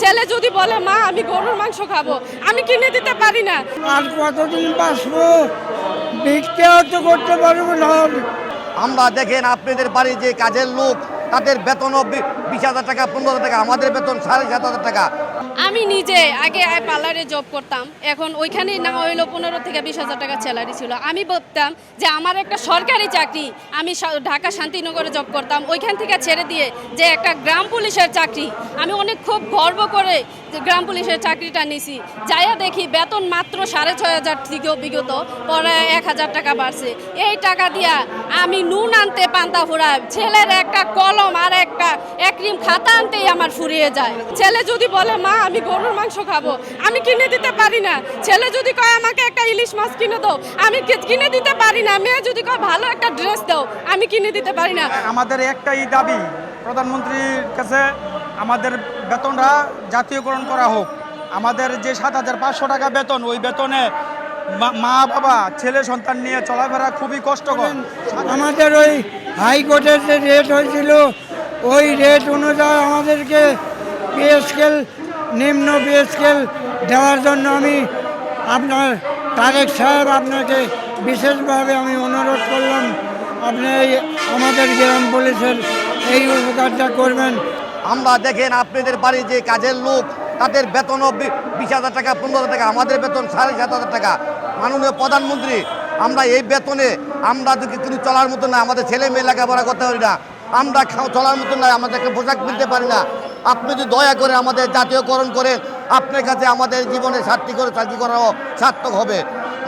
ছেলে যদি বলে মা আমি গরুর মাংস খাবো, আমি কিনে দিতে পারি না। আর কতদিন বাঁচবো, ভিক্ষাও তো করতে পারবো না। আমরা দেখেন আপনাদের বাড়ি যে কাজের লোক তাদের বেতন 20,000 টাকা 15,000 টাকা, আমাদের বেতন 7,500 টাকা। আমি নিজে আগে পার্লারে জব করতাম, এখন ওইখানেই না হইলো 15 থেকে 20,000 টাকা স্যালারি ছিল। আমি ভাবতাম যে আমার একটা সরকারি চাকরি, আমি ঢাকা শান্তিনগরে জব করতাম, ওইখান থেকে ছেড়ে দিয়ে যে একটা গ্রাম পুলিশের চাকরি, আমি অনেক খুব গর্ব করে যে গ্রাম পুলিশের চাকরিটা নিছি। যাইয়া দেখি বেতন মাত্র 6,500 থেকেও বিগত পরে 1,000 টাকা বাড়ছে। এই টাকা দিয়া আমি নুন আনতে পান্তা ফুরাই, ছেলের একটা কলম আর একটা একরিম খাতা আনতেই আমার ফুরিয়ে যায়। ছেলে যদি বলে মা আমি গরুর মাংস খাবো, আমি কিনে দিতে পারি না। ছেলে যদি কয় আমাকে একটা ইলিশ মাছ কিনে দাও, আমি কিনে দিতে পারি না। মেয়ে যদি কয় ভালো একটা ড্রেস দাও, আমি কিনে দিতে পারি না। আমাদের একটাই দাবি প্রধানমন্ত্রীর কাছে, আমাদের বেতনটা জাতীয়করণ করা হোক। আমাদের যে 7,500 টাকা বেতন, ওই বেতনে মা বাবা ছেলে সন্তান নিয়ে চলাফেরা খুবই কষ্টকর। আমাদের ওই হাইকোর্টের যে রেট হয়েছিল, ওই রেট অনুযায়ী আমাদেরকে পে স্কেল, নিম্ন পে স্কেল দেওয়ার জন্য আমি আপনার তারেক সাহেব আপনাকে বিশেষভাবে আমি অনুরোধ করলাম, আপনি আমাদের গ্রাম পুলিশের এই উপকারটা করবেন। আমরা দেখেন আপনাদের বাড়ি যে কাজের লোক তাদের বেতন 20,000 টাকা 15,000 টাকা, আমাদের বেতন 7,500 টাকা। মাননীয় প্রধানমন্ত্রী, আমরা এই বেতনে আমরা কিন্তু চলার মতো না, আমাদের ছেলে মেয়ে লেখাপড়া করতে পারি না, আমরা চলার মতো না, আমাদেরকে পোশাক কিনতে পারি না। আপনি যদি দয়া করে আমাদের জাতীয়করণ করেন, আপনার কাছে আমাদের জীবনে চাকরি করাও সার্থক হবে।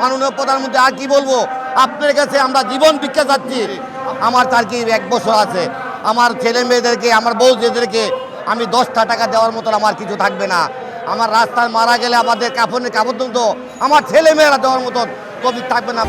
মাননীয় প্রধানমন্ত্রী, আর কি বলবো, আপনার কাছে আমরা জীবন ভিক্ষা চাচ্ছি। আমার চাকরি 1 বছর আছে, আমার ছেলে মেয়েদেরকে, আমার বউদেরকে আমি 10টা টাকা দেওয়ার মতো আমার কিছু থাকবে না। আমার রাস্তায় মারা গেলে আমাদের কাপড় আমার ছেলে মেয়েরা দেওয়ার মতন কবি থাকবে না।